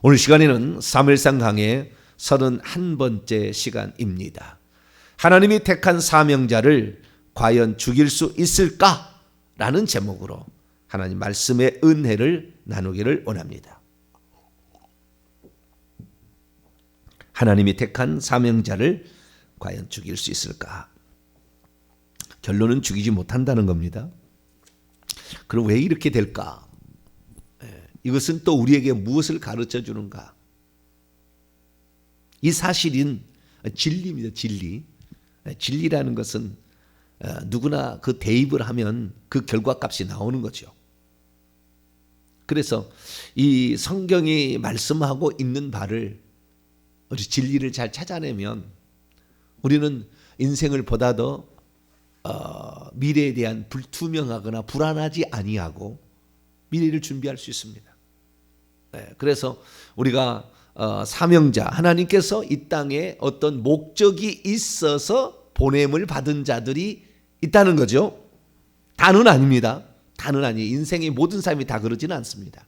오늘 시간에는 사무엘상 강의 31번째 시간입니다. 하나님이 택한 사명자를 과연 죽일 수 있을까? 라는 제목으로 하나님 말씀의 은혜를 나누기를 원합니다. 하나님이 택한 사명자를 과연 죽일 수 있을까? 결론은 죽이지 못한다는 겁니다. 그럼 왜 이렇게 될까? 이것은 또 우리에게 무엇을 가르쳐 주는가? 이 사실은 진리입니다. 진리. 진리라는 것은 누구나 그 대입을 하면 그 결과값이 나오는 거죠. 그래서 이 성경이 말씀하고 있는 바를 우리 진리를 잘 찾아내면 우리는 인생을 보다 더 미래에 대한 불투명하거나 불안하지 아니하고 미래를 준비할 수 있습니다. 그래서 우리가 사명자, 하나님께서 이 땅에 어떤 목적이 있어서 보냄을 받은 자들이 있다는 거죠. 다는 아닙니다. 다는 아니에요. 인생의 모든 삶이 다 그러지는 않습니다.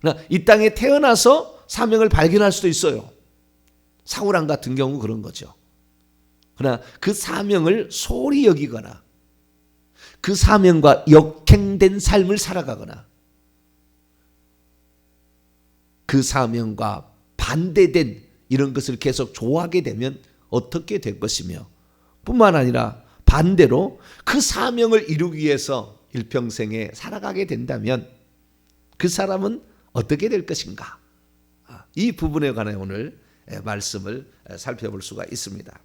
그러나 이 땅에 태어나서 사명을 발견할 수도 있어요. 사울왕 같은 경우 그런 거죠. 그러나 그 사명을 소홀히 여기거나 그 사명과 역행된 삶을 살아가거나 그 사명과 반대된 이런 것을 계속 좋아하게 되면 어떻게 될 것이며 뿐만 아니라 반대로 그 사명을 이루기 위해서 일평생에 살아가게 된다면 그 사람은 어떻게 될 것인가? 이 부분에 관해 오늘 말씀을 살펴볼 수가 있습니다.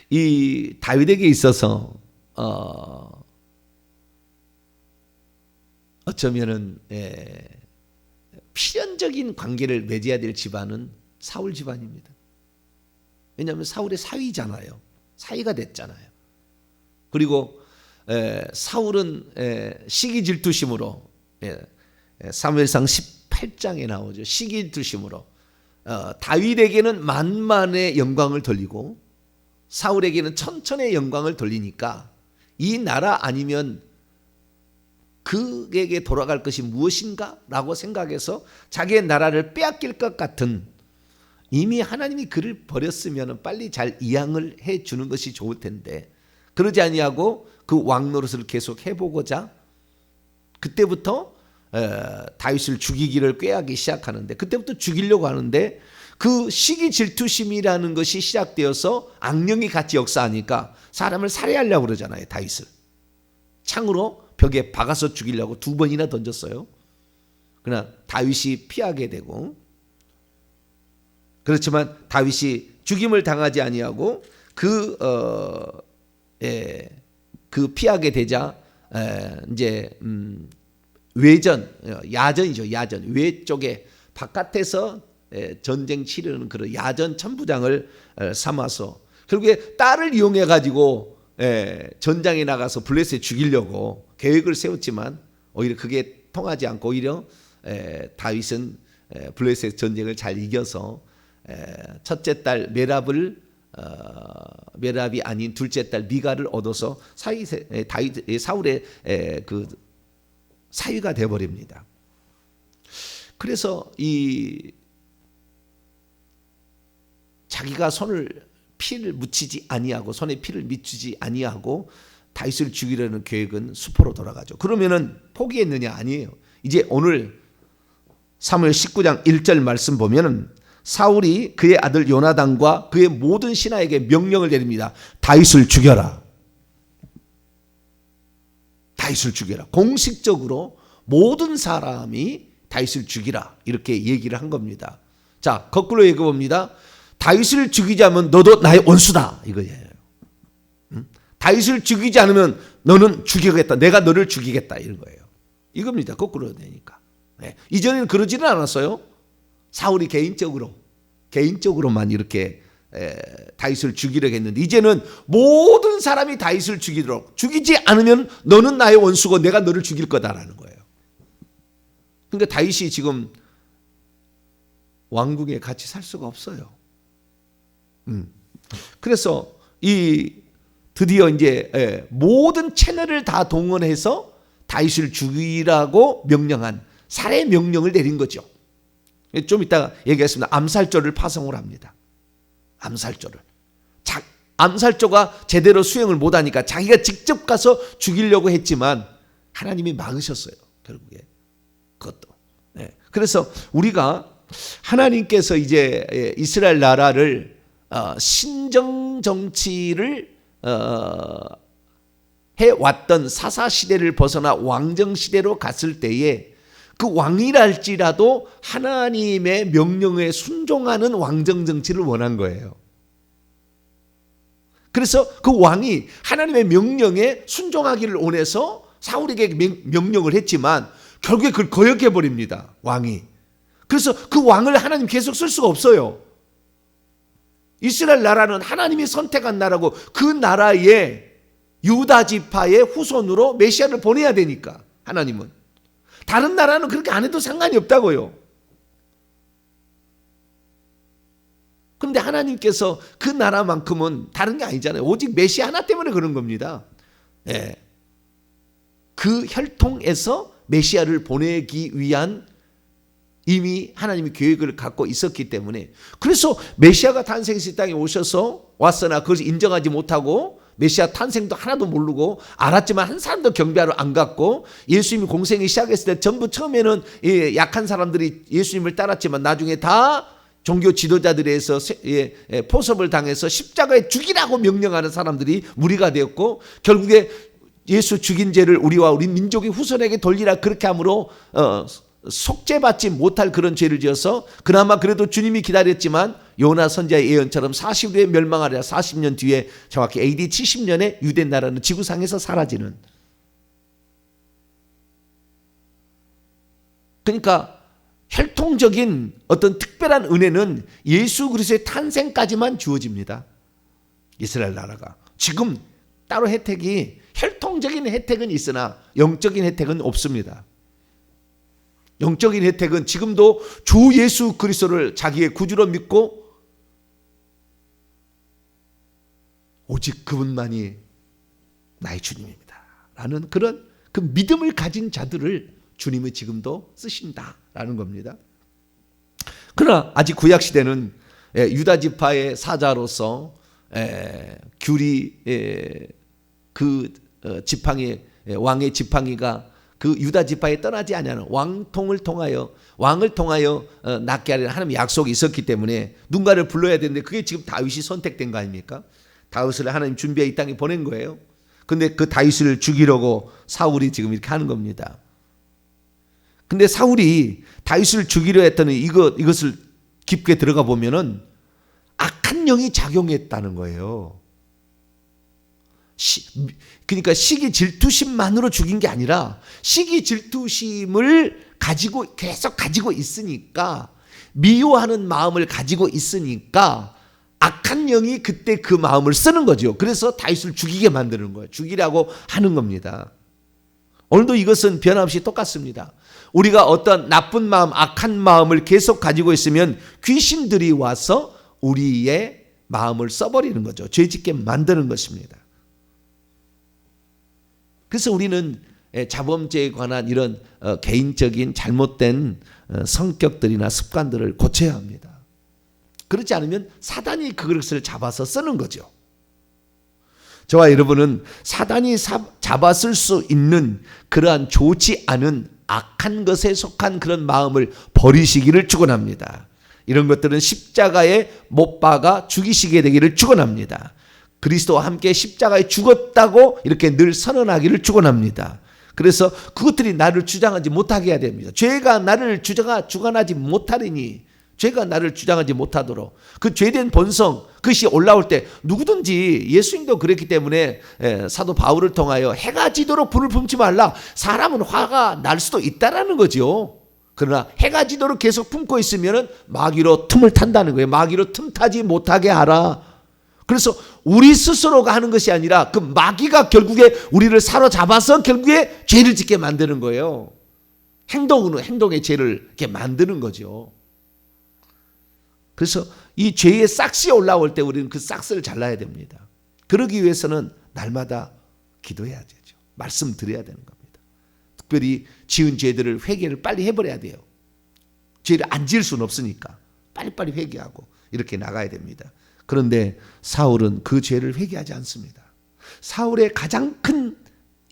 이 다윗에게 있어서 어쩌면은 필연적인 관계를 맺어야 될 집안은 사울 집안입니다. 왜냐하면 사울의 사위잖아요. 사위가 됐잖아요. 그리고 사울은 시기 질투심으로 사무엘상 18장에 나오죠. 시기 질투심으로 다윗에게는 만만의 영광을 돌리고 사울에게는 천천의 영광을 돌리니까 이 나라 아니면 그에게 돌아갈 것이 무엇인가? 라고 생각해서 자기의 나라를 빼앗길 것 같은, 이미 하나님이 그를 버렸으면 빨리 잘 이양을 해주는 것이 좋을 텐데 그러지 아니하고 그 왕노릇을 계속 해보고자 그때부터 다윗을 죽이기를 꾀하기 시작하는데, 그때부터 죽이려고 하는데 그 시기 질투심이라는 것이 시작되어서 악령이 같이 역사하니까 사람을 살해하려고 그러잖아요. 다윗을 창으로 벽에 박아서 죽이려고 2번이나 던졌어요. 그러나 다윗이 피하게 되고, 그렇지만 다윗이 죽임을 당하지 아니하고 그 피하게 되자 이제 야전이죠. 야전 외 쪽에 바깥에서 전쟁 치르는 그런 야전 천부장을 삼아서 결국에 딸을 이용해 가지고 전장에 나가서 블레셋 죽이려고 계획을 세웠지만 오히려 그게 통하지 않고 오히려 다윗은 블레셋 전쟁을 잘 이겨서 첫째 딸 메랍이 아닌 둘째 딸 미가를 얻어서 사울의 그 사위가 되어버립니다. 그래서 이 자기가 피를 묻히지 아니하고 손에 피를 묻히지 아니하고 다윗을 죽이려는 계획은 수포로 돌아가죠. 그러면은 포기했느냐? 아니에요. 이제 오늘 사무엘 19장 1절 말씀 보면은 사울이 그의 아들 요나단과 그의 모든 신하에게 명령을 내립니다. 다윗을 죽여라. 다윗을 죽여라. 공식적으로 모든 사람이 다윗을 죽이라 이렇게 얘기를 한 겁니다. 자, 거꾸로 얘기해 봅니다. 다윗을 죽이자면 너도 나의 원수다 이거예요. 다윗을 죽이지 않으면 너는 죽이겠다. 내가 너를 죽이겠다 이런 거예요. 이겁니다. 거꾸로 되니까. 이전에는 그러지는 않았어요. 사울이 개인적으로만 이렇게 다윗을 죽이려고 했는데 이제는 모든 사람이 다윗을 죽이도록, 죽이지 않으면 너는 나의 원수고 내가 너를 죽일 거다라는 거예요. 그러니까 다윗이 지금 왕궁에 같이 살 수가 없어요. 그래서 드디어 이제 모든 채널을 다 동원해서 다윗을 죽이라고 명령한 살해 명령을 내린 거죠. 좀 이따가 얘기하겠습니다. 암살조를 파송을 합니다. 암살조를. 암살조가 제대로 수행을 못하니까 자기가 직접 가서 죽이려고 했지만 하나님이 막으셨어요. 결국에 그것도. 네. 그래서 우리가 하나님께서 이제 이스라엘 나라를 신정 정치를 해왔던 사사시대를 벗어나 왕정시대로 갔을 때에 그 왕이랄지라도 하나님의 명령에 순종하는 왕정정치를 원한 거예요. 그래서 그 왕이 하나님의 명령에 순종하기를 원해서 사울에게 명령을 했지만 결국에 그걸 거역해버립니다. 왕이. 그래서 그 왕을 하나님 계속 쓸 수가 없어요. 이스라엘 나라는 하나님이 선택한 나라고 그 나라에 유다 지파의 후손으로 메시아를 보내야 되니까 하나님은. 다른 나라는 그렇게 안 해도 상관이 없다고요. 그런데 하나님께서 그 나라만큼은 다른 게 아니잖아요. 오직 메시아 하나 때문에 그런 겁니다. 예. 그 혈통에서 메시아를 보내기 위한 이미 하나님이 계획을 갖고 있었기 때문에 그래서 메시아가 탄생해서 이 땅에 왔으나 그것을 인정하지 못하고 메시아 탄생도 하나도 모르고 알았지만 한 사람도 경배하러 안 갔고 예수님이 공생이 시작했을 때 전부 처음에는 약한 사람들이 예수님을 따랐지만 나중에 다 종교 지도자들에 의해서 포섭을 당해서 십자가에 죽이라고 명령하는 사람들이 무리가 되었고 결국에 예수 죽인 죄를 우리와 우리 민족의 후손에게 돌리라 그렇게 함으로 속죄받지 못할 그런 죄를 지어서 그나마 그래도 주님이 기다렸지만 요나 선지자의 예언처럼 40 후에 멸망하리라 40년 뒤에 정확히 AD 70년에 유대 나라는 지구상에서 사라지는. 그러니까 혈통적인 어떤 특별한 은혜는 예수 그리스도의 탄생까지만 주어집니다. 이스라엘 나라가. 지금 따로 혜택이 혈통적인 혜택은 있으나 영적인 혜택은 없습니다. 영적인 혜택은 지금도 주 예수 그리스도를 자기의 구주로 믿고 오직 그분만이 나의 주님입니다 라는 그런 그 믿음을 가진 자들을 주님이 지금도 쓰신다라는 겁니다. 그러나 아직 구약시대는 유다 지파의 사자로서 귤이 그 지팡이 왕의 지팡이가 그 유다 지파에 떠나지 아니하는 왕을 통하여 낫게 하려는 하나님의 약속이 있었기 때문에 누군가를 불러야 되는데 그게 지금 다윗이 선택된 거 아닙니까? 다윗을 하나님 준비해 이 땅에 보낸 거예요. 근데 그 다윗을 죽이려고 사울이 지금 이렇게 하는 겁니다. 근데 사울이 다윗을 죽이려 했더니 이것을 깊게 들어가 보면은 악한 영이 작용했다는 거예요. 그러니까 시기 질투심만으로 죽인 게 아니라 시기 질투심을 계속 가지고 있으니까 미워하는 마음을 가지고 있으니까 악한 영이 그때 그 마음을 쓰는 거죠. 그래서 다윗을 죽이게 만드는 거예요. 죽이라고 하는 겁니다. 오늘도 이것은 변함없이 똑같습니다. 우리가 어떤 나쁜 마음, 악한 마음을 계속 가지고 있으면 귀신들이 와서 우리의 마음을 써버리는 거죠. 죄짓게 만드는 것입니다. 그래서 우리는 자범죄에 관한 이런 개인적인 잘못된 성격들이나 습관들을 고쳐야 합니다. 그렇지 않으면 사단이 그것을 잡아서 쓰는 거죠. 저와 여러분은 사단이 잡아쓸 수 있는 그러한 좋지 않은 악한 것에 속한 그런 마음을 버리시기를 축원합니다. 이런 것들은 십자가에 못 박아 죽이시게 되기를 축원합니다. 그리스도와 함께 십자가에 죽었다고 이렇게 늘 선언하기를 축원합니다. 그래서 그것들이 나를 주장하지 못하게 해야 됩니다. 죄가 나를 주관하지 못하리니 죄가 나를 주장하지 못하도록 그 죄된 본성 그것이 올라올 때 누구든지 예수님도 그랬기 때문에 사도 바울을 통하여 해가 지도록 불을 품지 말라. 사람은 화가 날 수도 있다라는 거죠. 그러나 해가 지도록 계속 품고 있으면 마귀로 틈을 탄다는 거예요. 마귀로 틈타지 못하게 하라. 그래서 우리 스스로가 하는 것이 아니라 그 마귀가 결국에 우리를 사로잡아서 결국에 죄를 짓게 만드는 거예요. 행동의 죄를 이렇게 만드는 거죠. 그래서 이 죄의 싹이 올라올 때 우리는 그 싹을 잘라야 됩니다. 그러기 위해서는 날마다 기도해야 되죠. 말씀 드려야 되는 겁니다. 특별히 지은 죄들을 회개를 빨리 해버려야 돼요. 죄를 안 지을 수는 없으니까 빨리빨리 회개하고 이렇게 나가야 됩니다. 그런데 사울은 그 죄를 회개하지 않습니다. 사울의 가장 큰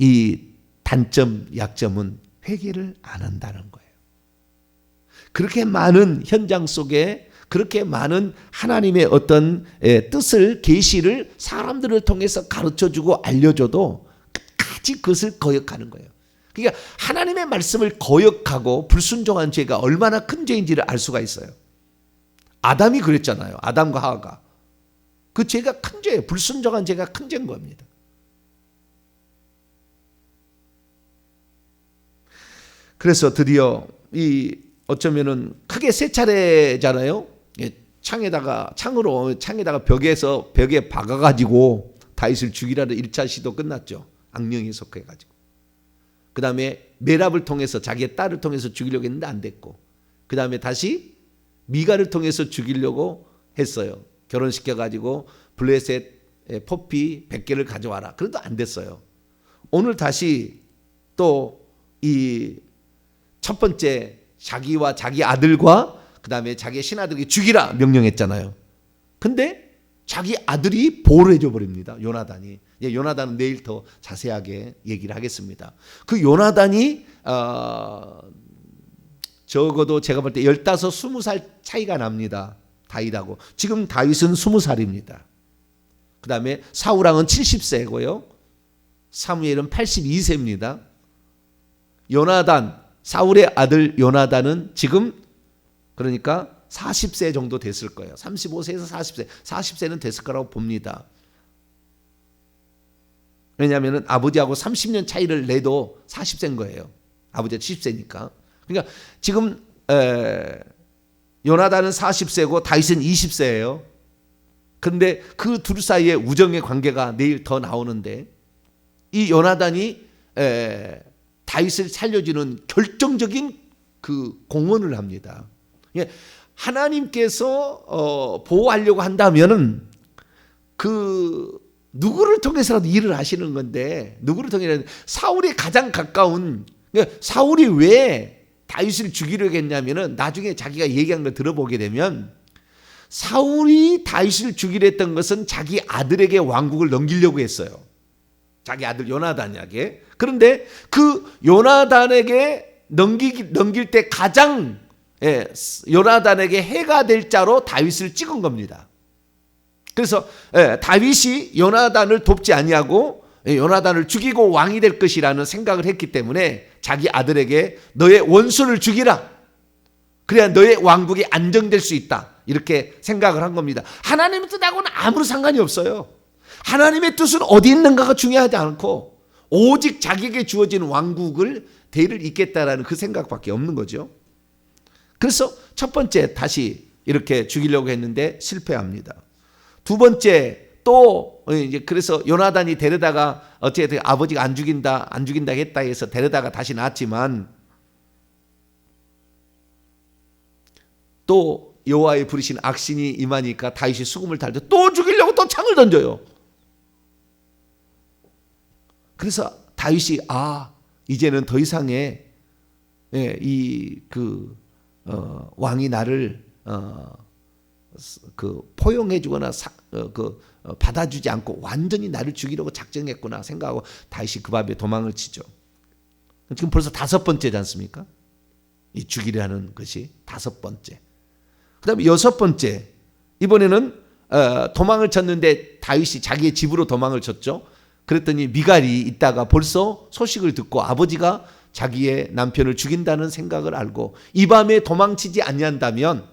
이 단점, 약점은 회개를 안 한다는 거예요. 그렇게 많은 현장 속에 그렇게 많은 하나님의 어떤 뜻을, 계시를 사람들을 통해서 가르쳐주고 알려줘도 끝까지 그것을 거역하는 거예요. 그러니까 하나님의 말씀을 거역하고 불순종한 죄가 얼마나 큰 죄인지를 알 수가 있어요. 아담이 그랬잖아요. 아담과 하와가. 그 죄가 큰 죄예요. 불순종한 죄가 큰 죄인 겁니다. 그래서 드디어 이 어쩌면은 크게 세 차례잖아요. 창에다가 벽에 박아가지고 다윗을 죽이라는 1차 시도 끝났죠. 악령이 속해가지고. 그 다음에 메랍을 통해서 자기의 딸을 통해서 죽이려고 했는데 안 됐고, 그 다음에 다시 미가를 통해서 죽이려고 했어요. 결혼시켜가지고 블레셋 포피 100개를 가져와라. 그래도 안 됐어요. 오늘 다시 또 이 첫 번째 자기와 자기 아들과 그 다음에 자기의 신하들에게 죽이라 명령했잖아요. 근데 자기 아들이 보호를 해줘 버립니다. 요나단이. 요나단은 내일 더 자세하게 얘기를 하겠습니다. 그 요나단이 적어도 제가 볼 때 15, 20살 차이가 납니다. 다윗하고. 지금 다윗은 20살입니다. 그 다음에 사울왕은 70세고요. 사무엘은 82세입니다. 요나단, 사울의 아들 요나단은 지금 그러니까 40세 정도 됐을 거예요. 35세에서 40세. 40세는 됐을 거라고 봅니다. 왜냐하면 아버지하고 30년 차이를 내도 40세인 거예요. 아버지가 70세니까. 그러니까 지금 요나단은 40세고 다윗은 20세예요. 그런데 그 둘 사이의 우정의 관계가 내일 더 나오는데 이 요나단이 다윗을 살려주는 결정적인 그 공헌을 합니다. 하나님께서 보호하려고 한다면은 그 누구를 통해서라도 일을 하시는 건데, 누구를 통해서 사울이 가장 가까운, 사울이 왜 다윗을 죽이려고 했냐면은 나중에 자기가 얘기한 걸 들어보게 되면 사울이 다윗을 죽이려 했던 것은 자기 아들에게 왕국을 넘기려고 했어요. 자기 아들 요나단에게. 그런데 그 요나단에게 넘길 때 가장 요나단에게 해가 될 자로 다윗을 찍은 겁니다. 그래서 다윗이 요나단을 돕지 아니하고 요나단을 죽이고 왕이 될 것이라는 생각을 했기 때문에 자기 아들에게 너의 원수를 죽이라. 그래야 너의 왕국이 안정될 수 있다. 이렇게 생각을 한 겁니다. 하나님의 뜻하고는 아무런 상관이 없어요. 하나님의 뜻은 어디 있는가가 중요하지 않고 오직 자기에게 주어진 왕국을 대를 잇겠다라는 그 생각밖에 없는 거죠. 그래서 첫 번째 다시 이렇게 죽이려고 했는데 실패합니다. 두 번째 또 이제 그래서 요나단이 데려다가 어쨌든 아버지가 안 죽인다 했다 해서 데려다가 다시 낳았지만 또 여호와의 부르신 악신이 임하니까 다윗이 수금을 탈 때 또 죽이려고 또 창을 던져요. 그래서 다윗이 이제는 더 이상의 왕이 나를 포용해주거나 받아주지 않고 완전히 나를 죽이려고 작정했구나 생각하고 다윗이 그 밤에 도망을 치죠. 지금 벌써 5번째지 않습니까? 이 죽이려 하는 것이 5번째. 그 다음에 6번째. 이번에는 도망을 쳤는데 다윗이 자기의 집으로 도망을 쳤죠. 그랬더니 미갈이 있다가 벌써 소식을 듣고 아버지가 자기의 남편을 죽인다는 생각을 알고 이 밤에 도망치지 아니한다면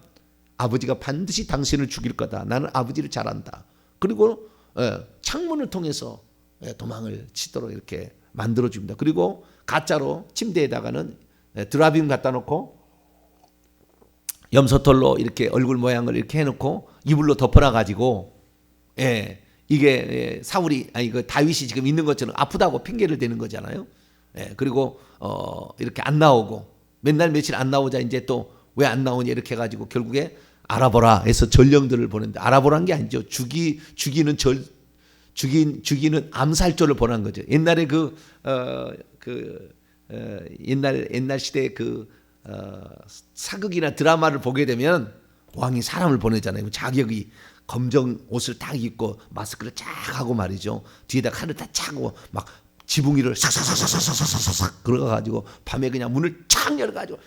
아버지가 반드시 당신을 죽일 거다. 나는 아버지를 잘 안다. 그리고 창문을 통해서 도망을 치도록 이렇게 만들어줍니다. 그리고 가짜로 침대에다가는 드라빔 갖다 놓고 염소털로 이렇게 얼굴 모양을 이렇게 해놓고 이불로 덮어놔가지고 이게 다윗이 지금 있는 것처럼 아프다고 핑계를 대는 거잖아요. 그리고 이렇게 안 나오고 맨날 며칠 안 나오자 이제 또 왜 안 나오냐 이렇게 해가지고 결국에 알아보라 해서 전령들을 보냈는데 알아보라는 게 아니죠. 죽이는 암살조를 보낸 거죠. 옛날에 옛날 시대 그 사극이나 드라마를 보게 되면 왕이 사람을 보내잖아요. 자격이 검정 옷을 딱 입고 마스크를 쫙 하고 말이죠. 뒤에다 칼을 다 차고 막 지붕이를 싹싹싹싹싹싹 걸어가지고 밤에 그냥 문을 착 열어가지고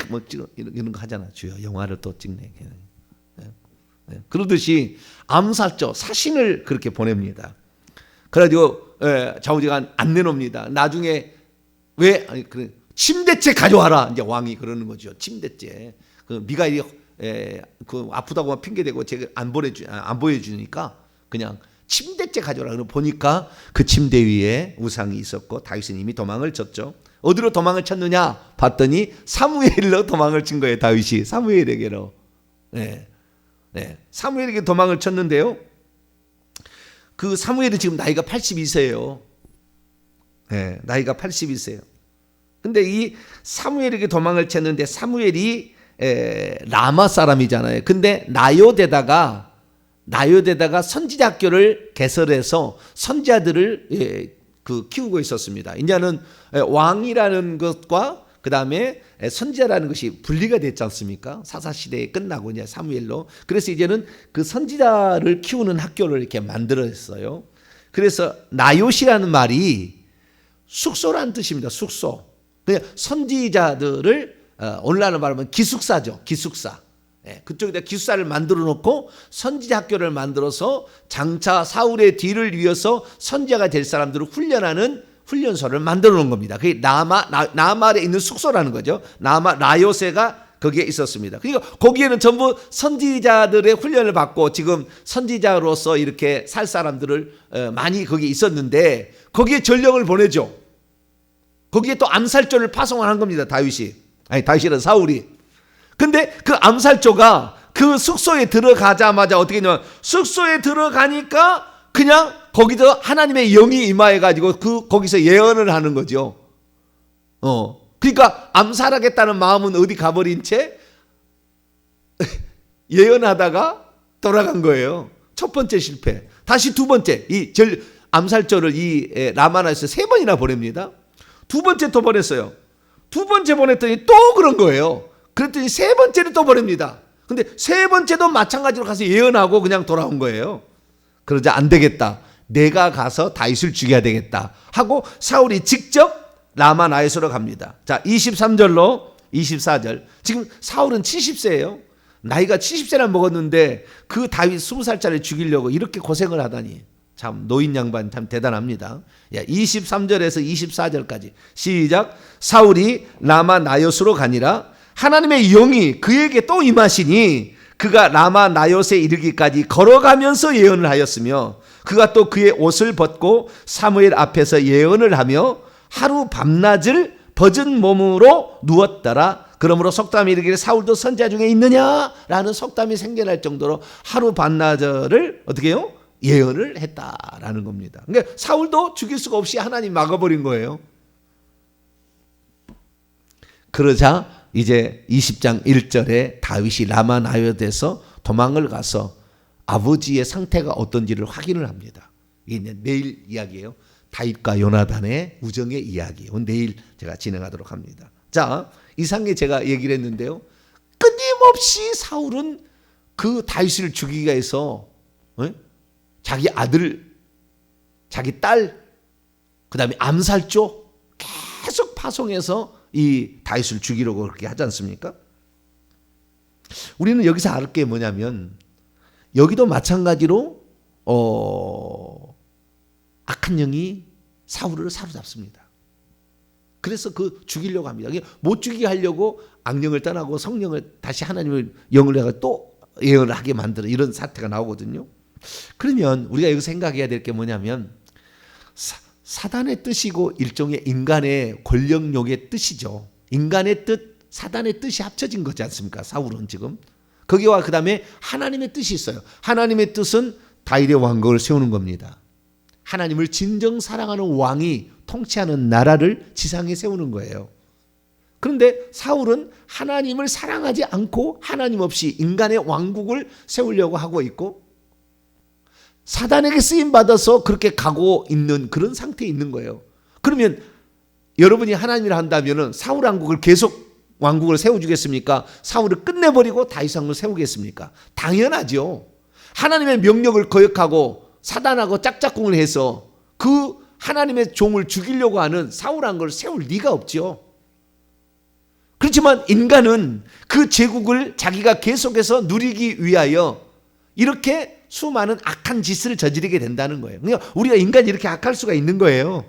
뭐 이런 거 하잖아. 주요 영화를 또 찍네. 그러듯이 암살조 사신을 그렇게 보냅니다. 그래가지고 좌우지간 안 내놓습니다. 나중에 왜 그래 침대째 가져와라 이제 왕이 그러는 거죠. 침대째. 그 미가엘이 그 아프다고만 핑계대고 제가 안 보여주니까 그냥 침대째 가져오라. 그러고 보니까 그 침대 위에 우상이 있었고 다윗은 이미 도망을 쳤죠. 어디로 도망을 쳤느냐 봤더니 사무엘로 도망을 친 거예요. 다윗이 사무엘에게로. 사무엘에게 도망을 쳤는데요. 그 사무엘이 지금 나이가 82세예요. 나이가 82세예요. 근데 이 사무엘에게 도망을 쳤는데 사무엘이 라마 사람이잖아요. 근데 나요대다가 선지자 학교를 개설해서 선지자들을 키우고 있었습니다. 이제는 왕이라는 것과 그 다음에 선지자라는 것이 분리가 됐지 않습니까? 사사시대에 끝나고 이제 사무엘로. 그래서 이제는 그 선지자를 키우는 학교를 이렇게 만들었어요. 그래서 나요시라는 말이 숙소라는 뜻입니다. 숙소. 그냥 선지자들을 오늘날로 말하면 기숙사죠. 기숙사. 그쪽에다 기숙사를 만들어 놓고 선지자 학교를 만들어서 장차 사울의 뒤를 이어서 선지자가 될 사람들을 훈련하는 훈련소를 만들어 놓은 겁니다. 그게 나말에 있는 숙소라는 거죠. 라요세가 거기에 있었습니다. 그러니까 거기에는 전부 선지자들의 훈련을 받고 지금 선지자로서 이렇게 살 사람들을 많이 거기에 있었는데 거기에 전령을 보내죠. 거기에 또 암살조를 파송을 한 겁니다. 다윗이란 사울이. 근데 그 암살조가 그 숙소에 들어가자마자 어떻게 했냐면 숙소에 들어가니까 그냥 거기서 하나님의 영이 임하여가지고 거기서 예언을 하는 거죠. 그러니까 암살하겠다는 마음은 어디 가버린 채 예언하다가 돌아간 거예요. 첫 번째 실패. 다시 두 번째 암살조를 이 라마나에서 3번이나 보냅니다. 두 번째 또 보냈어요. 두 번째 보냈더니 또 그런 거예요. 그랬더니 3번째를 또 보냅니다. 근데 3번째도 마찬가지로 가서 예언하고 그냥 돌아온 거예요. 그러자 안 되겠다. 내가 가서 다윗을 죽여야 되겠다 하고 사울이 직접 라마나에스로 갑니다. 자, 24절. 지금 사울은 70세예요. 나이가 70세나 먹었는데 그 다윗 20살짜리 죽이려고 이렇게 고생을 하다니. 참 노인 양반 참 대단합니다. 23절에서 24절까지 시작. 사울이 라마나요스로 가니라 하나님의 영이 그에게 또 임하시니 그가 라마나요스에 이르기까지 걸어가면서 예언을 하였으며 그가 또 그의 옷을 벗고 사무엘 앞에서 예언을 하며 하루 밤낮을 벗은 몸으로 누웠더라. 그러므로 속담이 이르기를 사울도 선지자 중에 있느냐라는 속담이 생겨날 정도로 하루 밤낮을 어떻게 해요? 예언을 했다라는 겁니다. 그러니까 사울도 죽일 수가 없이 하나님 막아버린 거예요. 그러자 이제 20장 1절에 다윗이 라마나요드에서 도망을 가서 아버지의 상태가 어떤지를 확인을 합니다. 이게 내일 이야기예요. 다윗과 요나단의 우정의 이야기예요. 내일 제가 진행하도록 합니다. 자, 이상하게 제가 얘기를 했는데요. 끊임없이 사울은 그 다윗을 죽이기 위해서 자기 아들, 자기 딸, 그 다음에 암살조 계속 파송해서 이 다윗을 죽이려고 그렇게 하지 않습니까? 우리는 여기서 알 게 뭐냐면 여기도 마찬가지로 악한 영이 사울을 사로잡습니다. 그래서 그 죽이려고 합니다. 못 죽이게 하려고 악령을 떠나고 성령을 다시 하나님을 영을 내가 또 예언을 하게 만드는 이런 사태가 나오거든요. 그러면 우리가 여기서 생각해야 될 게 뭐냐면 사단의 뜻이고 일종의 인간의 권력욕의 뜻이죠. 인간의 뜻, 사단의 뜻이 합쳐진 거지 않습니까? 사울은 지금. 거기와 그 다음에 하나님의 뜻이 있어요. 하나님의 뜻은 다윗의 왕국을 세우는 겁니다. 하나님을 진정 사랑하는 왕이 통치하는 나라를 지상에 세우는 거예요. 그런데 사울은 하나님을 사랑하지 않고 하나님 없이 인간의 왕국을 세우려고 하고 있고 사단에게 쓰임받아서 그렇게 가고 있는 그런 상태에 있는 거예요. 그러면 여러분이 하나님이라 한다면은 사울 왕국을 계속 왕국을 세워주겠습니까? 사울을 끝내버리고 다윗왕을 세우겠습니까? 당연하죠. 하나님의 명령을 거역하고 사단하고 짝짝꿍을 해서 그 하나님의 종을 죽이려고 하는 사울 왕국을 세울 리가 없죠. 그렇지만 인간은 그 제국을 자기가 계속해서 누리기 위하여 이렇게 수많은 악한 짓을 저지르게 된다는 거예요. 그러니까 우리가 인간이 이렇게 악할 수가 있는 거예요.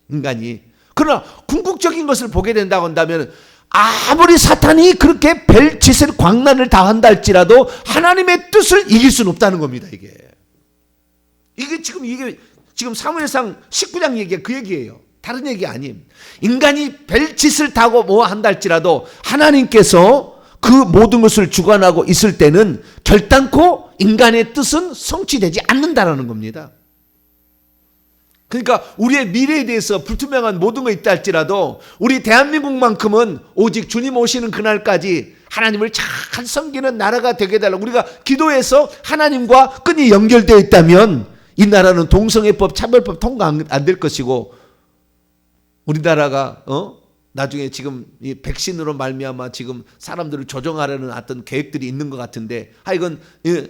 인간이. 그러나 궁극적인 것을 보게 된다고 한다면 아무리 사탄이 그렇게 별짓을 광란을 다 한다 할지라도 하나님의 뜻을 이길 수는 없다는 겁니다. 이게 지금 사무엘상 19장 얘기가 그 얘기예요. 다른 얘기 아님. 인간이 별짓을 다고 뭐 한다 할지라도 하나님께서 그 모든 것을 주관하고 있을 때는 결단코 인간의 뜻은 성취되지 않는다라는 겁니다. 그러니까 우리의 미래에 대해서 불투명한 모든 거 있다 할지라도 우리 대한민국만큼은 오직 주님 오시는 그날까지 하나님을 잘 섬기는 나라가 되게 해달라고 우리가 기도해서 하나님과 끈이 연결되어 있다면 이 나라는 동성애법, 차별법 통과 안 될 것이고 우리나라가 나중에 지금 이 백신으로 말미암아 지금 사람들을 조정하려는 어떤 계획들이 있는 것 같은데 하여간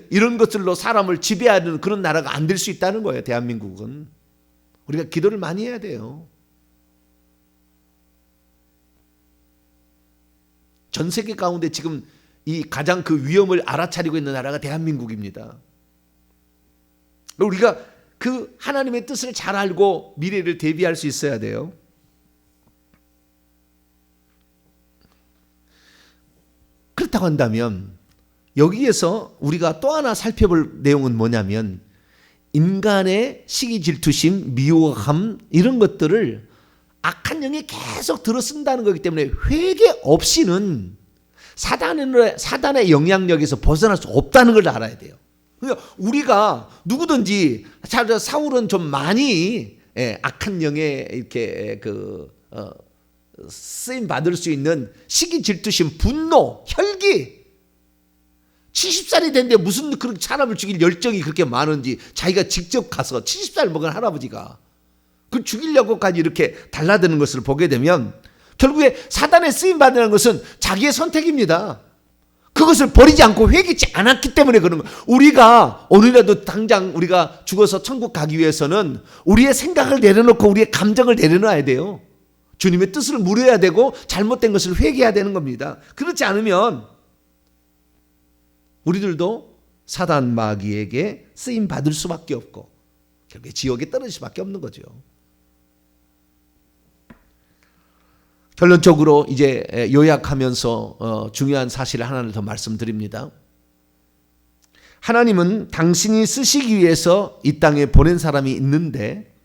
이런 것들로 사람을 지배하는 그런 나라가 안 될 수 있다는 거예요. 대한민국은. 우리가 기도를 많이 해야 돼요. 전 세계 가운데 지금 이 가장 그 위험을 알아차리고 있는 나라가 대한민국입니다. 우리가 그 하나님의 뜻을 잘 알고 미래를 대비할 수 있어야 돼요. 그렇다고 한다면 여기에서 우리가 또 하나 살펴볼 내용은 뭐냐면 인간의 시기 질투심, 미혹함 이런 것들을 악한 영이 계속 들어쓴다는 거기 때문에 회개 없이는 사단의 영향력에서 벗어날 수 없다는 걸 알아야 돼요. 그러니까 우리가 누구든지 사울은 좀 많이 악한 영에 이렇게 쓰임 받을 수 있는 시기 질투심, 분노, 혈기 70살이 됐는데 무슨 그렇게 사람을 죽일 열정이 그렇게 많은지 자기가 직접 가서 70살 먹은 할아버지가 그 죽이려고까지 이렇게 달라드는 것을 보게 되면 결국에 사단에 쓰임받는 것은 자기의 선택입니다. 그것을 버리지 않고 회개치 않았기 때문에 그런 거예요. 우리가 오늘이라도 당장 우리가 죽어서 천국 가기 위해서는 우리의 생각을 내려놓고 우리의 감정을 내려놔야 돼요. 주님의 뜻을 물어야 되고 잘못된 것을 회개해야 되는 겁니다. 그렇지 않으면 우리들도 사단 마귀에게 쓰임 받을 수밖에 없고 결국에 지옥에 떨어질 수밖에 없는 거죠. 결론적으로 이제 요약하면서 중요한 사실을 하나를 더 말씀드립니다. 하나님은 당신이 쓰시기 위해서 이 땅에 보낸 사람이 있는데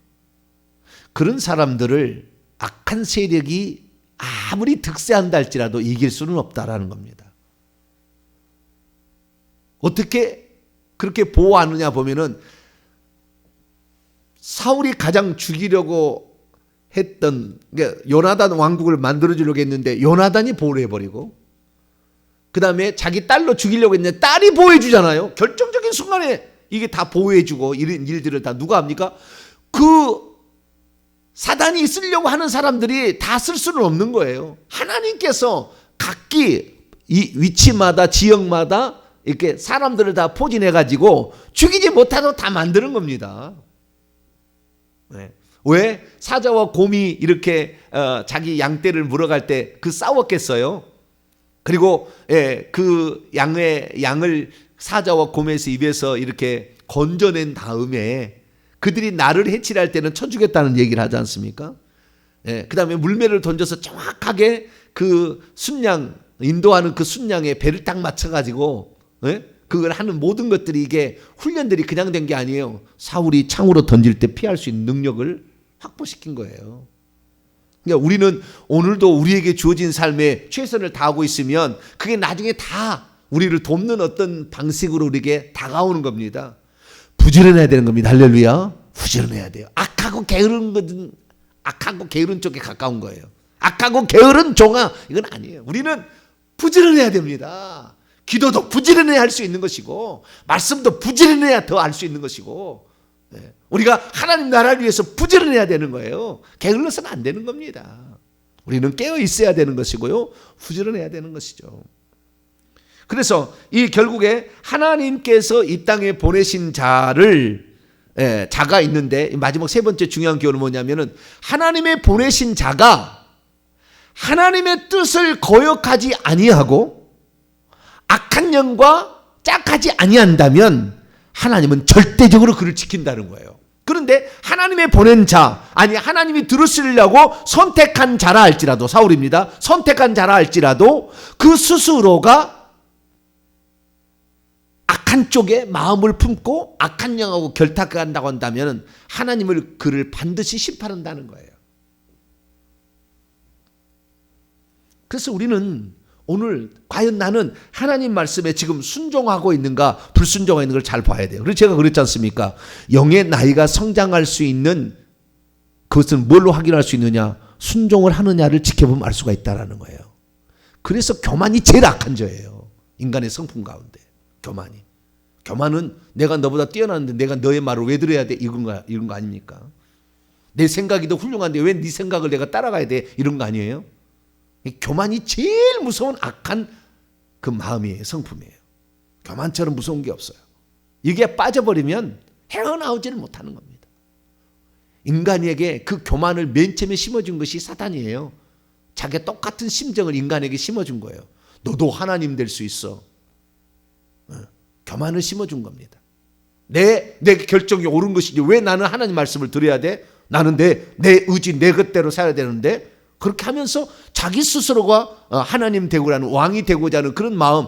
그런 사람들을 악한 세력이 아무리 득세한다 할지라도 이길 수는 없다라는 겁니다. 어떻게 그렇게 보호하느냐 보면은 사울이 가장 죽이려고 했던 요나단 왕국을 만들어주려고 했는데 요나단이 보호를 해버리고 그 다음에 자기 딸로 죽이려고 했는데 딸이 보호해주잖아요. 결정적인 순간에 이게 다 보호해주고 이런 일들을 다 누가 합니까? 그 사단이 쓰려고 하는 사람들이 다 쓸 수는 없는 거예요. 하나님께서 각기 이 위치마다 지역마다 이렇게 사람들을 다 포진해가지고 죽이지 못하도록 다 만드는 겁니다. 네. 왜 사자와 곰이 이렇게 자기 양떼를 물어갈 때 그 싸웠겠어요? 그리고 그 양을 사자와 곰에서 입에서 이렇게 건져낸 다음에 그들이 나를 해치할 때는 쳐주겠다는 얘기를 하지 않습니까? 그 다음에 물매를 던져서 정확하게 그 순양 인도하는 그 순양에 배를 딱 맞춰가지고 그걸 하는 모든 것들이 이게 훈련들이 그냥 된 게 아니에요. 사울이 창으로 던질 때 피할 수 있는 능력을 확보시킨 거예요. 그러니까 우리는 오늘도 우리에게 주어진 삶에 최선을 다하고 있으면 그게 나중에 다 우리를 돕는 어떤 방식으로 우리에게 다가오는 겁니다. 부지런해야 되는 겁니다. 할렐루야. 부지런해야 돼요. 악하고 게으른 쪽에 가까운 거예요. 악하고 게으른 종아 이건 아니에요. 우리는 부지런해야 됩니다. 기도도 부지런해야 할 수 있는 것이고 말씀도 부지런해야 더 알 수 있는 것이고 우리가 하나님 나라를 위해서 부지런해야 되는 거예요. 게을러서는 안 되는 겁니다. 우리는 깨어 있어야 되는 것이고요. 부지런해야 되는 것이죠. 그래서 이 결국에 하나님께서 이 땅에 보내신 자가 있는데, 마지막 세 번째 중요한 교훈은 뭐냐면은, 하나님의 보내신 자가 하나님의 뜻을 거역하지 아니하고 악한 영과 짝하지 아니한다면 하나님은 절대적으로 그를 지킨다는 거예요. 그런데 하나님의 보낸 자, 아니 하나님이 들으시려고 선택한 자라 할지라도, 사울입니다. 선택한 자라 할지라도 그 스스로가 악한 쪽에 마음을 품고 악한 영하고 결탁한다고 한다면 하나님을 그를 반드시 심판한다는 거예요. 그래서 우리는 오늘 과연 나는 하나님 말씀에 지금 순종하고 있는가 불순종하고 있는 걸 잘 봐야 돼요. 그래서 제가 그랬지 않습니까? 영의 나이가 성장할 수 있는 그것은 뭘로 확인할 수 있느냐? 순종을 하느냐를 지켜보면 알 수가 있다는 거예요. 그래서 교만이 제일 악한 죄예요. 인간의 성품 가운데 교만은 내가 너보다 뛰어났는데 내가 너의 말을 왜 들어야 돼? 이런 거 아닙니까? 내 생각이 더 훌륭한데 왜 네 생각을 내가 따라가야 돼? 이런 거 아니에요? 교만이 제일 무서운 악한 그 마음이에요. 성품이에요. 교만처럼 무서운 게 없어요. 이게 빠져버리면 헤어나오지를 못하는 겁니다. 인간에게 그 교만을 맨 처음에 심어준 것이 사단이에요. 자기 똑같은 심정을 인간에게 심어준 거예요. 너도 하나님 될 수 있어. 교만을 심어준 겁니다. 내 결정이 옳은 것이지 왜 나는 하나님 말씀을 들어야 돼? 나는 내 의지 내 것대로 살아야 되는데, 그렇게 하면서 자기 스스로가 하나님 되고자 하는, 왕이 되고자 하는 그런 마음,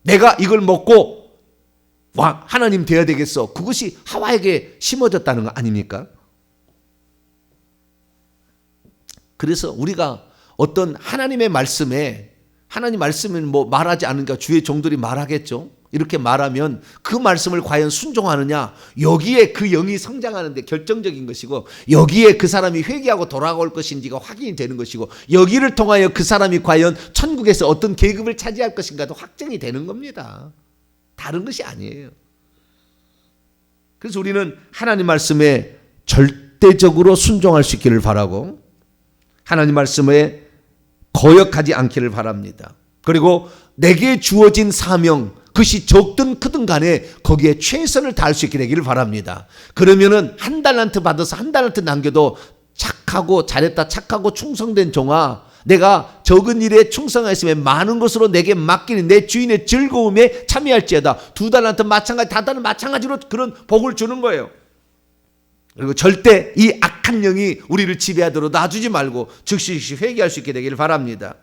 내가 이걸 먹고 하나님 되어야 되겠어. 그것이 하와에게 심어졌다는 거 아닙니까? 그래서 우리가 어떤 하나님의 말씀에, 하나님 말씀은 뭐 말하지 않으니까 주의 종들이 말하겠죠. 이렇게 말하면 그 말씀을 과연 순종하느냐, 여기에 그 영이 성장하는 데 결정적인 것이고, 여기에 그 사람이 회개하고 돌아올 것인지가 확인이 되는 것이고, 여기를 통하여 그 사람이 과연 천국에서 어떤 계급을 차지할 것인가도 확정이 되는 겁니다. 다른 것이 아니에요. 그래서 우리는 하나님 말씀에 절대적으로 순종할 수 있기를 바라고, 하나님 말씀에 거역하지 않기를 바랍니다. 그리고 내게 주어진 사명, 그것이 적든 크든 간에 거기에 최선을 다할 수 있게 되기를 바랍니다. 그러면은 한 달란트 받아서 한 달란트 남겨도 착하고 잘했다, 착하고 충성된 종아, 내가 적은 일에 충성하였으면 많은 것으로 내게 맡기는 내 주인의 즐거움에 참여할지어다. 2달란트 마찬가지, 5달란트 마찬가지로 그런 복을 주는 거예요. 그리고 절대 이 악한 영이 우리를 지배하도록 놔주지 말고 즉시 회개할 수 있게 되기를 바랍니다.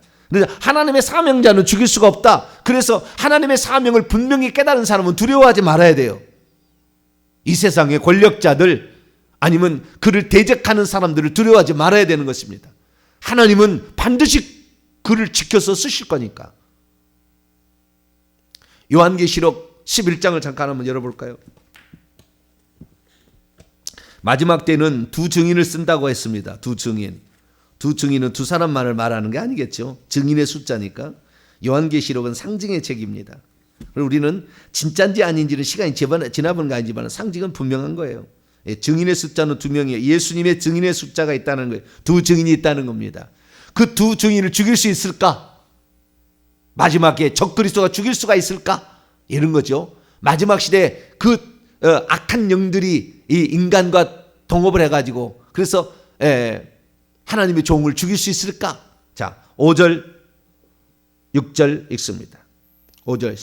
하나님의 사명자는 죽일 수가 없다. 그래서 하나님의 사명을 분명히 깨달은 사람은 두려워하지 말아야 돼요. 이 세상의 권력자들 아니면 그를 대적하는 사람들을 두려워하지 말아야 되는 것입니다. 하나님은 반드시 그를 지켜서 쓰실 거니까. 요한계시록 11장을 잠깐 한번 열어볼까요? 마지막 때는 두 증인을 쓴다고 했습니다. 두 증인. 두 증인은 두 사람만을 말하는 게 아니겠죠. 증인의 숫자니까. 요한계시록은 상징의 책입니다. 우리는 진짜인지 아닌지는 시간이 지나본 거 아니지만 상징은 분명한 거예요. 증인의 숫자는 2명이에요. 예수님의 증인의 숫자가 있다는 거예요. 두 증인이 있다는 겁니다. 그 두 증인을 죽일 수 있을까? 마지막에 적그리스도가 죽일 수가 있을까? 이런 거죠. 마지막 시대에 그 악한 영들이 이 인간과 동업을 해가지고 그래서 하나님의 종을 죽일 수 있을까? 자, 5절, 6절 읽습니다. 5절,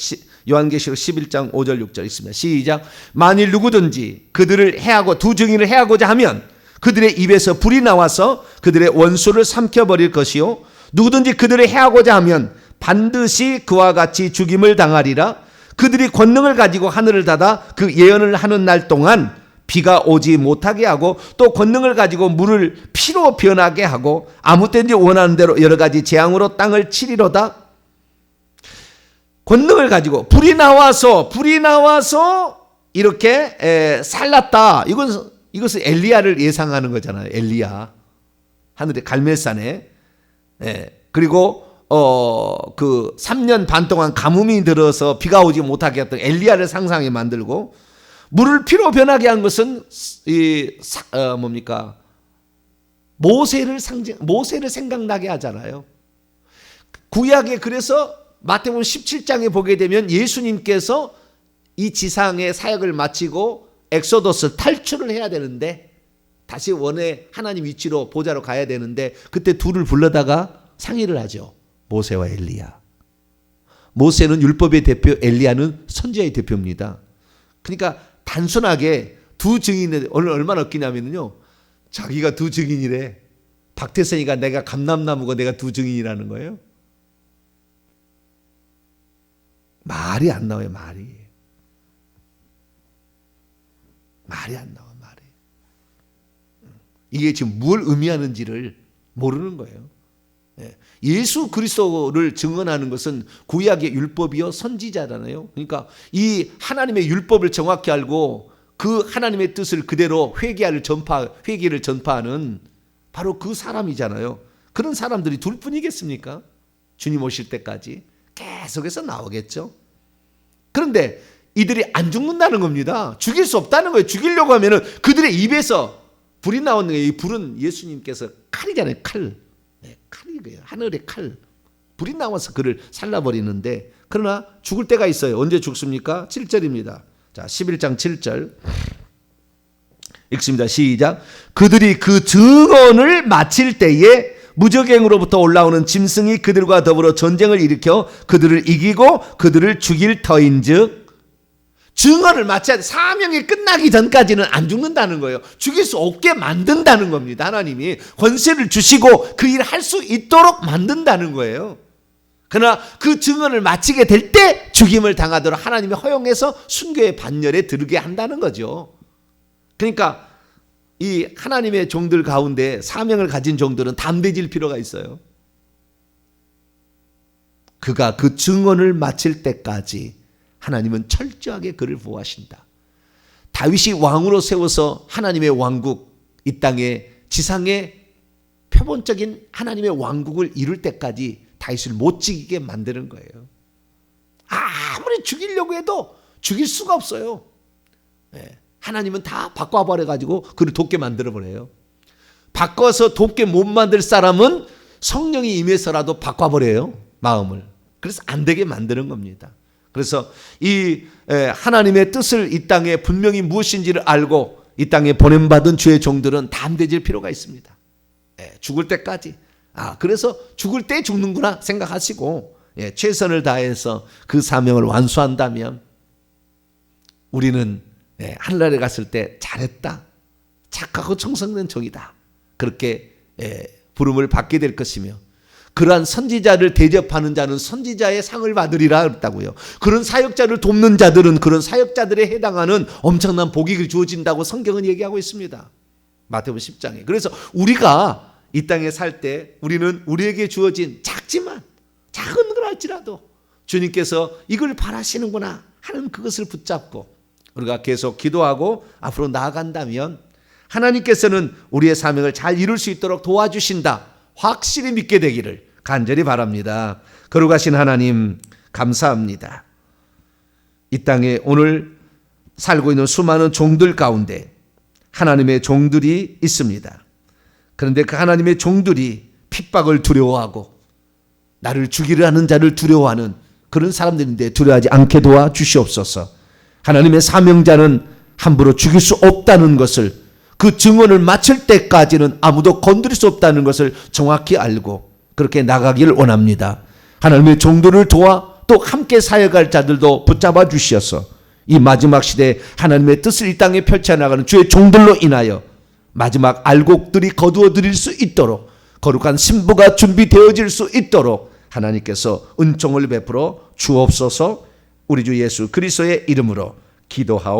요한계시록 11장 5절, 6절 읽습니다. 시작. 만일 누구든지 그들을 해하고 두 증인을 해하고자 하면 그들의 입에서 불이 나와서 그들의 원수를 삼켜버릴 것이요. 누구든지 그들을 해하고자 하면 반드시 그와 같이 죽임을 당하리라. 그들이 권능을 가지고 하늘을 닫아 그 예언을 하는 날 동안 비가 오지 못하게 하고 또 권능을 가지고 물을 피로 변하게 하고 아무 때든지 원하는 대로 여러 가지 재앙으로 땅을 치리로다. 권능을 가지고 불이 나와서 이렇게 살랐다. 이것은 엘리야를 예상하는 거잖아요. 엘리야 하늘의 갈멜산에. 그리고 그 3년 반 동안 가뭄이 들어서 비가 오지 못하게 했던 엘리야를 상상해 만들고 물을 피로 변하게 한 것은 뭡니까? 모세를 생각나게 하잖아요. 구약에 그래서 마태복음 17장에 보게 되면 예수님께서 이 지상의 사역을 마치고 엑소더스 탈출을 해야 되는데 다시 원래 하나님 위치로 보좌로 가야 되는데 그때 둘을 불러다가 상의를 하죠. 모세와 엘리야. 모세는 율법의 대표, 엘리야는 선지자의 대표입니다. 그러니까 단순하게 두 증인이 얼마나 웃기냐면요. 자기가 두 증인이래. 박태성이가 내가 감람나무고 내가 두 증인이라는 거예요. 말이 안 나와요. 말이 안 나와. 말이. 이게 지금 뭘 의미하는지를 모르는 거예요. 예수 그리스도를 증언하는 것은 구약의 율법이요 선지자잖아요. 그러니까 이 하나님의 율법을 정확히 알고 그 하나님의 뜻을 그대로 회개를 전파하는 바로 그 사람이잖아요. 그런 사람들이 둘 뿐이겠습니까? 주님 오실 때까지 계속해서 나오겠죠. 그런데 이들이 안 죽는다는 겁니다. 죽일 수 없다는 거예요. 죽이려고 하면은 그들의 입에서 불이 나오는 거예요. 이 불은 예수님께서 칼이잖아요. 칼. 칼이 그래요. 하늘의 칼. 불이 나와서 그를 살라버리는데 그러나 죽을 때가 있어요. 언제 죽습니까? 7절입니다. 자, 11장 7절 읽습니다. 시작. 그들이 그 증언을 마칠 때에 무적행으로부터 올라오는 짐승이 그들과 더불어 전쟁을 일으켜 그들을 이기고 그들을 죽일 터인즉 증언을 마쳐야 사명이 끝나기 전까지는 안 죽는다는 거예요. 죽일 수 없게 만든다는 겁니다. 하나님이 권세를 주시고 그 일을 할 수 있도록 만든다는 거예요. 그러나 그 증언을 마치게 될 때 죽임을 당하도록 하나님이 허용해서 순교의 반열에 들게 한다는 거죠. 그러니까 이 하나님의 종들 가운데 사명을 가진 종들은 담대해질 필요가 있어요. 그가 그 증언을 마칠 때까지 하나님은 철저하게 그를 보호하신다. 다윗이 왕으로 세워서 하나님의 왕국, 이 땅에 지상에 표본적인 하나님의 왕국을 이룰 때까지 다윗을 못 죽이게 만드는 거예요. 아무리 죽이려고 해도 죽일 수가 없어요. 하나님은 다 바꿔버려가지고 그를 돕게 만들어버려요. 바꿔서 돕게 못 만들 사람은 성령이 임해서라도 바꿔버려요. 마음을. 그래서 안 되게 만드는 겁니다. 그래서 이 하나님의 뜻을 이 땅에 분명히 무엇인지를 알고 이 땅에 보냄받은 주의 종들은 담대해질 필요가 있습니다. 죽을 때까지. 그래서 죽을 때 죽는구나 생각하시고 최선을 다해서 그 사명을 완수한다면 우리는 하늘나라에 갔을 때 잘했다. 착하고 청성된 종이다. 그렇게 부름을 받게 될 것이며 그러한 선지자를 대접하는 자는 선지자의 상을 받으리라 그랬다고요. 그런 사역자를 돕는 자들은 그런 사역자들에 해당하는 엄청난 복이 주어진다고 성경은 얘기하고 있습니다. 마태복음 10장에. 그래서 우리가 이 땅에 살 때 우리는 우리에게 주어진 작지만 작은 걸 할지라도 주님께서 이걸 바라시는구나 하는 그것을 붙잡고 우리가 계속 기도하고 앞으로 나아간다면 하나님께서는 우리의 사명을 잘 이룰 수 있도록 도와주신다. 확실히 믿게 되기를 간절히 바랍니다. 거룩하신 하나님 감사합니다. 이 땅에 오늘 살고 있는 수많은 종들 가운데 하나님의 종들이 있습니다. 그런데 그 하나님의 종들이 핍박을 두려워하고 나를 죽이려 하는 자를 두려워하는 그런 사람들인데 두려워하지 않게 도와주시옵소서. 하나님의 사명자는 함부로 죽일 수 없다는 것을 그 증언을 마칠 때까지는 아무도 건드릴 수 없다는 것을 정확히 알고 그렇게 나가기를 원합니다. 하나님의 종들을 도와 또 함께 사역할 자들도 붙잡아 주시어서 이 마지막 시대에 하나님의 뜻을 이 땅에 펼쳐나가는 주의 종들로 인하여 마지막 알곡들이 거두어 드릴 수 있도록 거룩한 신부가 준비되어질 수 있도록 하나님께서 은총을 베풀어 주옵소서. 우리 주 예수 그리스도의 이름으로 기도하옵소서.